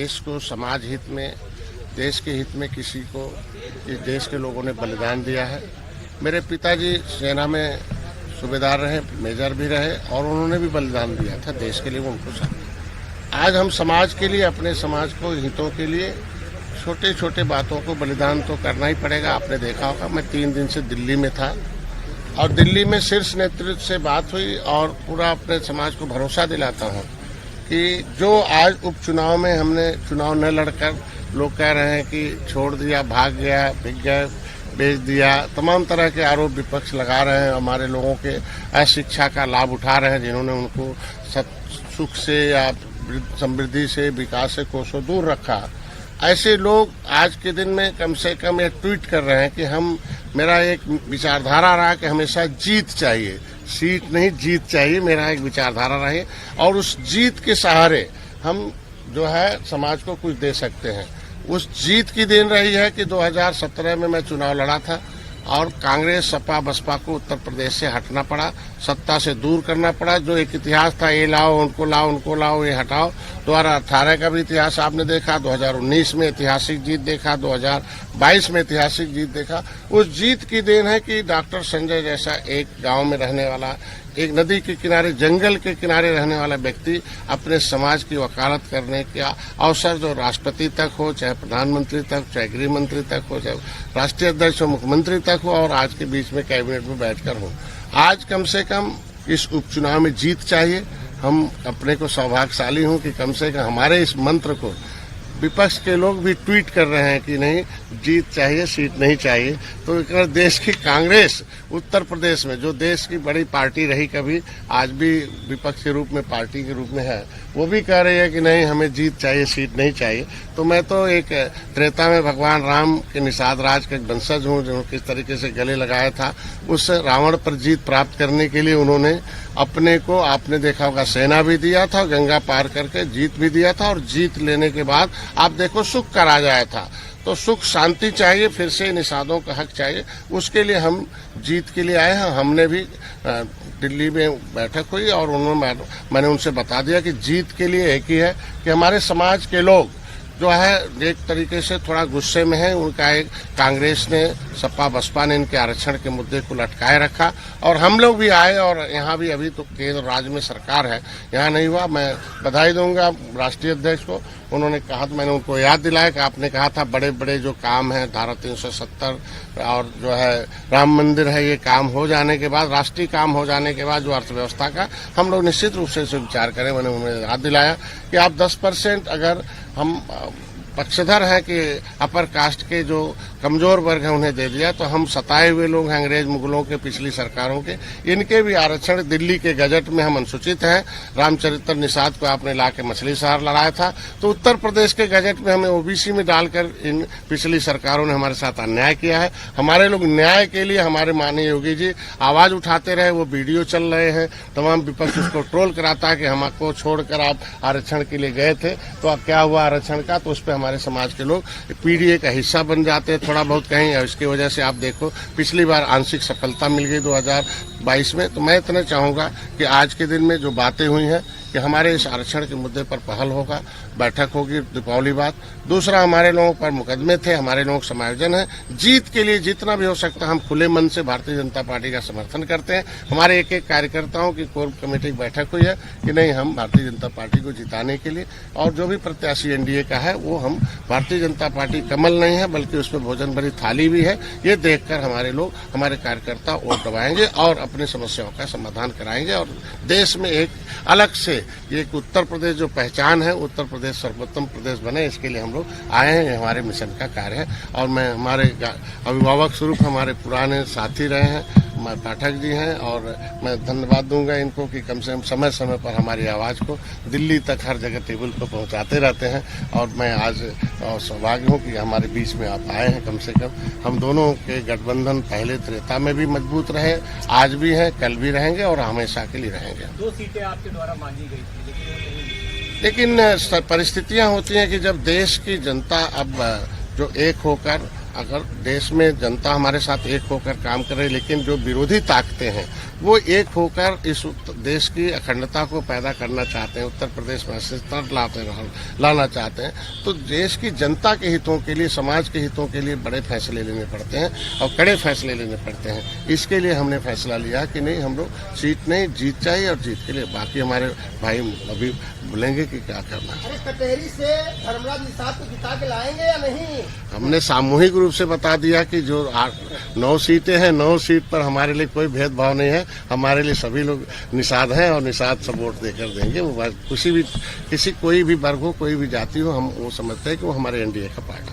देश को समाज हित में, देश के हित में किसी को इस देश के लोगों ने बलिदान दिया है। मेरे पिताजी सेना में सूबेदार रहे, मेजर भी रहे और उन्होंने भी बलिदान दिया था देश के लिए, उनको साथ। आज हम समाज के लिए, अपने समाज को हितों के लिए छोटे छोटे बातों को बलिदान तो करना ही पड़ेगा। आपने देखा होगा, मैं 3 दिन से दिल्ली में था और दिल्ली में शीर्ष नेतृत्व से बात हुई और पूरा अपने समाज को भरोसा दिलाता हूँ कि जो आज उपचुनाव में हमने चुनाव न लड़कर लोग कह रहे हैं कि छोड़ दिया, भाग गया, बिक गए, बेच दिया, तमाम तरह के आरोप विपक्ष लगा रहे हैं, हमारे लोगों के अशिक्षा का लाभ उठा रहे हैं, जिन्होंने उनको सुख से या समृद्धि से, विकास से कोसों दूर रखा। ऐसे लोग आज के दिन में कम से कम ये ट्वीट कर रहे हैं कि मेरा एक विचारधारा रहा कि हमेशा जीत चाहिए, सीट नहीं जीत चाहिए, मेरा एक विचारधारा रही और उस जीत के सहारे हम जो है समाज को कुछ दे सकते हैं। उस जीत की देन रही है कि 2017 में मैं चुनाव लड़ा था और कांग्रेस, सपा, बसपा को उत्तर प्रदेश से हटना पड़ा, सत्ता से दूर करना पड़ा। जो एक इतिहास था, ये लाओ, उनको लाओ, उनको लाओ, ये हटाओ। 2018 का भी इतिहास आपने देखा, 2019 में ऐतिहासिक जीत देखा, 2022 में ऐतिहासिक जीत देखा। उस जीत की देन है कि डॉक्टर संजय जैसा एक गांव में रहने वाला, एक नदी के किनारे, जंगल के किनारे रहने वाला व्यक्ति अपने समाज की वकालत करने का अवसर जो राष्ट्रपति तक हो, चाहे प्रधानमंत्री तक, चाहे गृह मंत्री तक हो, चाहे राष्ट्रीय अध्यक्ष हो, मुख्यमंत्री तक हो और आज के बीच में कैबिनेट में बैठकर हो। आज कम से कम इस उपचुनाव में जीत चाहिए। हम अपने को सौभाग्यशाली हूं कि कम से कम हमारे इस मंत्र को विपक्ष के लोग भी ट्वीट कर रहे हैं कि नहीं, जीत चाहिए, सीट नहीं चाहिए। तो अगर देश की कांग्रेस उत्तर प्रदेश में, जो देश की बड़ी पार्टी रही कभी, आज भी विपक्ष के रूप में, पार्टी के रूप में है, वो भी कह रही है कि नहीं, हमें जीत चाहिए, सीट नहीं चाहिए। तो मैं तो एक त्रेता में भगवान राम के निषाद राज का एक वंशज हूँ, जो किस तरीके से गले लगाया था, उस रावण पर जीत प्राप्त करने के लिए उन्होंने अपने को, आपने देखा होगा, सेना भी दिया था, गंगा पार करके जीत भी दिया था और जीत लेने के बाद आप देखो सुख का राज आया था। तो सुख, शांति चाहिए, फिर से निषादों का हक चाहिए, उसके लिए हम जीत के लिए आए हैं। हमने भी दिल्ली में बैठक हुई और मैंने उनसे बता दिया कि जीत के लिए एक ही है कि हमारे समाज के लोग जो है एक तरीके से थोड़ा गुस्से में है। उनका एक कांग्रेस ने, सपा, बसपा ने इनके आरक्षण के मुद्दे को लटकाए रखा और हम लोग भी आए और यहाँ भी अभी तो केंद्र राज्य में सरकार है, यहाँ नहीं हुआ। मैं बधाई दूंगा राष्ट्रीय अध्यक्ष को, उन्होंने कहा, तो मैंने उनको याद दिलाया कि आपने कहा था बड़े बड़े जो काम है, धारा 370 और जो है राम मंदिर है, ये काम हो जाने के बाद, राष्ट्रीय काम हो जाने के बाद जो अर्थव्यवस्था का, हम लोग निश्चित रूप से विचार करें। मैंने उन्हें याद दिलाया कि आप 10% अगर हम पक्षधर है कि अपर कास्ट के जो कमजोर वर्ग है उन्हें दे दिया, तो हम सताए हुए लोग हैं अंग्रेज मुगलों के, पिछली सरकारों के, इनके भी आरक्षण दिल्ली के गजट में हम अनुसूचित हैं। रामचरित्र निषाद को आपने लाके मछली शहर लड़ाया था, तो उत्तर प्रदेश के गजट में हमें ओबीसी में डालकर इन पिछली सरकारों ने हमारे साथ अन्याय किया है। हमारे लोग न्याय के लिए, हमारे माननीय योगी जी आवाज उठाते रहे, वो वीडियो चल रहे हैं, तमाम विपक्ष उसको ट्रोल कराता है कि हमको छोड़कर आप आरक्षण के लिए गए थे, तो अब क्या हुआ आरक्षण का, तो उस पर हमारे समाज के लोग पीडीए का हिस्सा बन जाते हैं थोड़ा बहुत कहीं। इसकी वजह से आप देखो पिछली बार आंशिक सफलता मिल गई 2022 में। तो मैं इतना चाहूंगा कि आज के दिन में जो बातें हुई हैं कि हमारे इस आरक्षण के मुद्दे पर पहल होगा, बैठक होगी दीपावली बाद। दूसरा, हमारे लोगों पर मुकदमे थे, हमारे लोग समायोजन है। जीत के लिए जितना भी हो सकता है हम खुले मन से भारतीय जनता पार्टी का समर्थन करते हैं। हमारे एक एक कार्यकर्ताओं की कोर कमेटी की बैठक हुई है कि नहीं, हम भारतीय जनता पार्टी को जिताने के लिए, और जो भी प्रत्याशी एनडीए का है वो हम, भारतीय जनता पार्टी कमल नहीं है बल्कि उसमें भोजन भरी थाली भी है, ये देखकर हमारे लोग, हमारे कार्यकर्ता वोट दबाएंगे और अपनी समस्याओं का समाधान कराएंगे और देश में एक अलग से एक उत्तर प्रदेश जो पहचान है, उत्तर प्रदेश सर्वोत्तम प्रदेश बने, इसके लिए हम लोग आए हैं। हमारे मिशन का कार्य है और मैं, हमारे अभिभावक स्वरूप हमारे पुराने साथी रहे हैं पाठक जी हैं और मैं धन्यवाद दूंगा इनको कि कम से कम समय समय पर हमारी आवाज को दिल्ली तक हर जगह टेबल पर पहुंचाते रहते हैं। और मैं आज सौभाग्य हूं कि हमारे बीच में आप आए हैं। कम से कम हम दोनों के गठबंधन पहले त्रेता में भी मजबूत रहे, आज भी हैं, कल भी रहेंगे और हमेशा के लिए रहेंगे। 2 सीटें आपके द्वारा मांगी गई थी, लेकिन परिस्थितियां होती हैं कि जब देश की जनता अब जो एक होकर अगर देश में जनता हमारे साथ एक होकर काम कर रही है, लेकिन जो विरोधी ताकतें हैं वो एक होकर इस देश की अखंडता को पैदा करना चाहते हैं, उत्तर प्रदेश में अस्थिरता लाना चाहते हैं, तो देश की जनता के हितों के लिए, समाज के हितों के लिए बड़े फैसले लेने पड़ते हैं और कड़े फैसले लेने पड़ते हैं। इसके लिए हमने फैसला लिया कि नहीं, हम लोग सीट नहीं, जीत चाहिए, और जीत के लिए बाकी हमारे भाई अभी बोलेंगे कि क्या करना है। कटहरी से धर्मराज निषाद को जिता के लाएंगे या नहीं? हमने सामूहिक रूप से बता दिया कि जो 9 सीटें हैं, 9 सीट पर हमारे लिए कोई भेदभाव नहीं है, हमारे लिए सभी लोग निषाद हैं और निषाद सब वोट देकर देंगे। वो किसी कोई भी वर्ग हो, कोई भी जाति हो, हम वो समझते हैं कि वो हमारे एनडीए का पार्टी।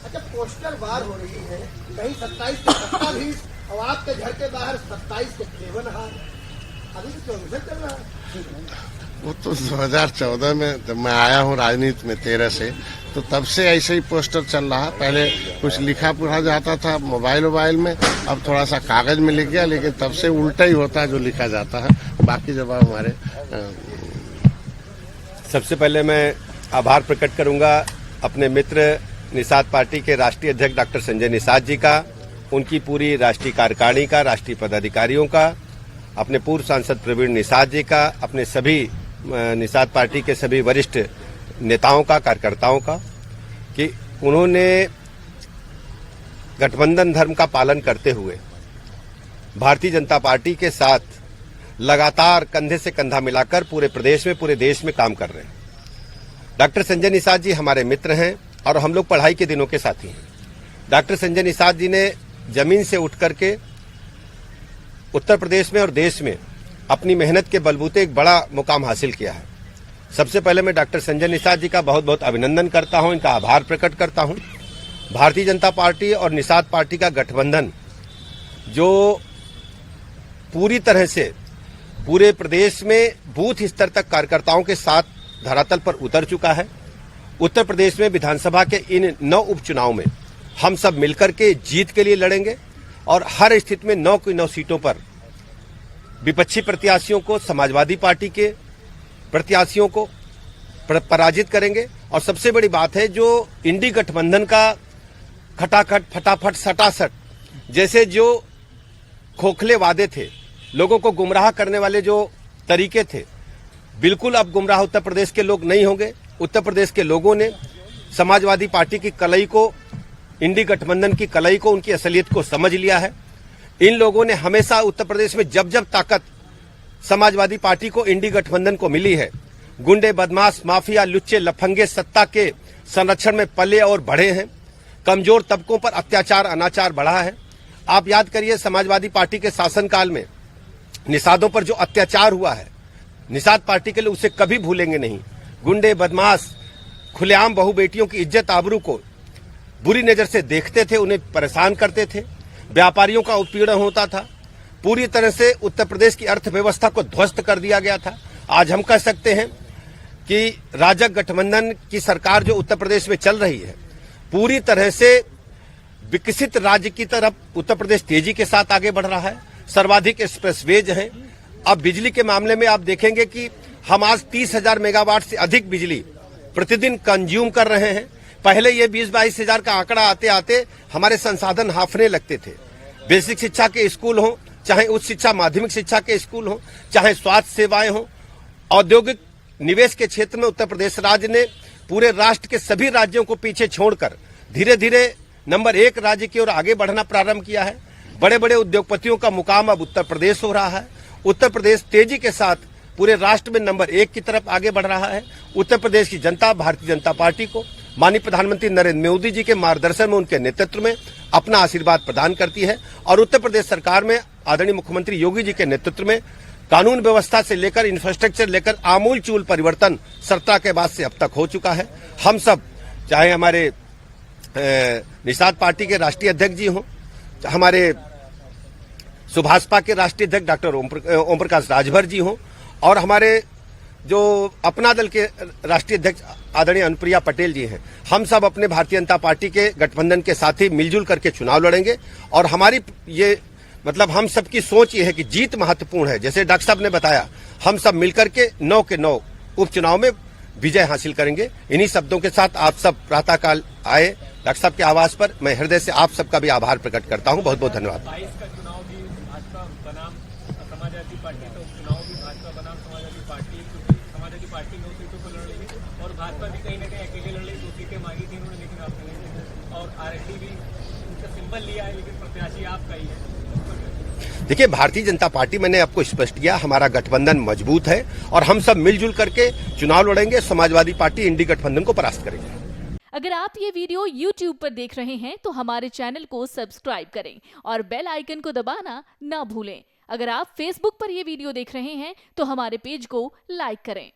अच्छा, पोस्टर वार हो रही है, कहीं 27 के 27 और आपके घर के बाहर 27 के 53 हार, अभी तो 24 चल रहा है। वो तो 2014 में जब मैं आया हूँ राजनीति में 13 से, तो तब से ऐसे ही पोस्टर चल रहा। पहले कुछ लिखा पढ़ा जाता था मोबाइल में, अब थोड़ा सा कागज में लिख गया, लेकिन तब से उल्टा ही होता है जो लिखा जाता है। बाकी जवाब हमारे। सबसे पहले मैं आभार प्रकट करूंगा अपने मित्र निषाद पार्टी के राष्ट्रीय अध्यक्ष डॉक्टर संजय निषाद जी का, उनकी पूरी राष्ट्रीय कार्यकारिणी का, राष्ट्रीय पदाधिकारियों का, अपने पूर्व सांसद प्रवीण निषाद जी का, अपने सभी निषाद पार्टी के सभी वरिष्ठ नेताओं का, कार्यकर्ताओं का, कि उन्होंने गठबंधन धर्म का पालन करते हुए भारतीय जनता पार्टी के साथ लगातार कंधे से कंधा मिलाकर पूरे प्रदेश में, पूरे देश में काम कर रहे हैं। डॉक्टर संजय निषाद जी हमारे मित्र हैं और हम लोग पढ़ाई के दिनों के साथी हैं। डॉक्टर संजय निषाद जी ने जमीन से उठ करके उत्तर प्रदेश में और देश में अपनी मेहनत के बलबूते एक बड़ा मुकाम हासिल किया है। सबसे पहले मैं डॉक्टर संजय निषाद जी का बहुत बहुत अभिनंदन करता हूं, इनका आभार प्रकट करता हूं। भारतीय जनता पार्टी और निषाद पार्टी का गठबंधन जो पूरी तरह से पूरे प्रदेश में बूथ स्तर तक कार्यकर्ताओं के साथ धरातल पर उतर चुका है। उत्तर प्रदेश में विधानसभा के इन 9 उपचुनाव में हम सब मिलकर के जीत के लिए लड़ेंगे और हर स्थिति में 9 की 9 सीटों पर विपक्षी प्रत्याशियों को, समाजवादी पार्टी के प्रत्याशियों को पराजित करेंगे। और सबसे बड़ी बात है, जो इंडी गठबंधन का खटाखट, फटाफट, सटासट जैसे जो खोखले वादे थे, लोगों को गुमराह करने वाले जो तरीके थे, बिल्कुल अब गुमराह उत्तर प्रदेश के लोग नहीं होंगे। उत्तर प्रदेश के लोगों ने समाजवादी पार्टी की कलई को, इंडी गठबंधन की कलई को, उनकी असलियत को समझ लिया है। इन लोगों ने हमेशा उत्तर प्रदेश में जब जब ताकत समाजवादी पार्टी को, इंडी गठबंधन को मिली है, गुंडे, बदमाश, माफिया, लुच्चे, लफंगे सत्ता के संरक्षण में पले और बढ़े हैं। कमजोर तबकों पर अत्याचार, अनाचार बढ़ा है। आप याद करिए, समाजवादी पार्टी के शासनकाल में निषादों पर जो अत्याचार हुआ है, निषाद पार्टी के लिए उसे कभी भूलेंगे नहीं। गुंडे, बदमाश खुलेआम बहू बेटियों की इज्जत आबरू को बुरी नजर से देखते थे, उन्हें परेशान करते थे, व्यापारियों का उत्पीड़न होता था, पूरी तरह से उत्तर प्रदेश की अर्थव्यवस्था को ध्वस्त कर दिया गया था। आज हम कह सकते हैं कि राजग गठबंधन की सरकार जो उत्तर प्रदेश में चल रही है, पूरी तरह से विकसित राज्य की तरफ उत्तर प्रदेश तेजी के साथ आगे बढ़ रहा है। सर्वाधिक एक्सप्रेसवेज हैं। अब बिजली के मामले में आप देखेंगे कि हम आज 30,000 मेगावाट से अधिक बिजली प्रतिदिन कंज्यूम कर रहे हैं। पहले ये 20-22 हजार का आंकड़ा आते आते हमारे संसाधन हाफने लगते थे। बेसिक शिक्षा के स्कूल हों, चाहे उच्च शिक्षा माध्यमिक शिक्षा के स्कूल हों, चाहे स्वास्थ्य सेवाएं हों, औद्योगिक निवेश के क्षेत्र में उत्तर प्रदेश राज्य ने पूरे राष्ट्र के सभी राज्यों को पीछे छोड़कर धीरे धीरे नंबर 1 राज्य की ओर आगे बढ़ना प्रारंभ किया है। बड़े बड़े उद्योगपतियों का मुकाम अब उत्तर प्रदेश हो रहा है। उत्तर प्रदेश तेजी के साथ पूरे राष्ट्र में नंबर 1 की तरफ आगे बढ़ रहा है। उत्तर प्रदेश की जनता भारतीय जनता पार्टी को, माननीय प्रधानमंत्री नरेंद्र मोदी जी के मार्गदर्शन में, उनके नेतृत्व में अपना आशीर्वाद प्रदान करती है। और उत्तर प्रदेश सरकार में आदरणीय मुख्यमंत्री योगी जी के नेतृत्व में कानून व्यवस्था से लेकर इंफ्रास्ट्रक्चर लेकर आमूल चूल परिवर्तन सत्ता के बाद से अब तक हो चुका है। हम सब, चाहे हमारे निषाद पार्टी के राष्ट्रीय अध्यक्ष जी हों, हमारे सुभाषपा के राष्ट्रीय अध्यक्ष डॉक्टर ओम प्रकाश राजभर जी हों, और हमारे जो अपना दल के राष्ट्रीय अध्यक्ष आदरणीय अनुप्रिया पटेल जी हैं, हम सब अपने भारतीय जनता पार्टी के गठबंधन के साथी मिलजुल करके चुनाव लड़ेंगे। और हमारी ये हम सबकी सोच ये है कि जीत महत्वपूर्ण है। जैसे डॉक्टर साहब ने बताया, हम सब मिलकर के 9 के 9 उपचुनाव में विजय हासिल करेंगे। इन्हीं शब्दों के साथ आप सब प्रातःकाल आए डॉक्टर साहब के आवास पर मैं हृदय से आप सबका भी आभार प्रकट करता हूं। बहुत बहुत धन्यवाद। 22 का चुनाव भी भाजपा बनाम समाजवादी पार्टी, तो चुनाव भी भाजपा बनाम समाजवादी पार्टी, क्योंकि समाजवादी पार्टी 9 सीटों पर लड़ रही है और भाजपा भी कहीं ना कहीं अकेले लड़ रही, 2 सीटें मांगी थी उन्होंने, लेकिन आपने नहीं दी। और आरएलडी भी उनका सिंबल लिया है, लेकिन प्रत्याशी आपका ही है। देखिए, भारतीय जनता पार्टी, मैंने आपको स्पष्ट किया, हमारा गठबंधन मजबूत है और हम सब मिलजुल करके चुनाव लड़ेंगे। समाजवादी पार्टी इंडी गठबंधन को परास्त करेंगे। अगर आप ये वीडियो YouTube पर देख रहे हैं तो हमारे चैनल को सब्सक्राइब करें और बेल आइकन को दबाना ना भूलें। अगर आप Facebook पर ये वीडियो देख रहे हैं तो हमारे पेज को लाइक करें।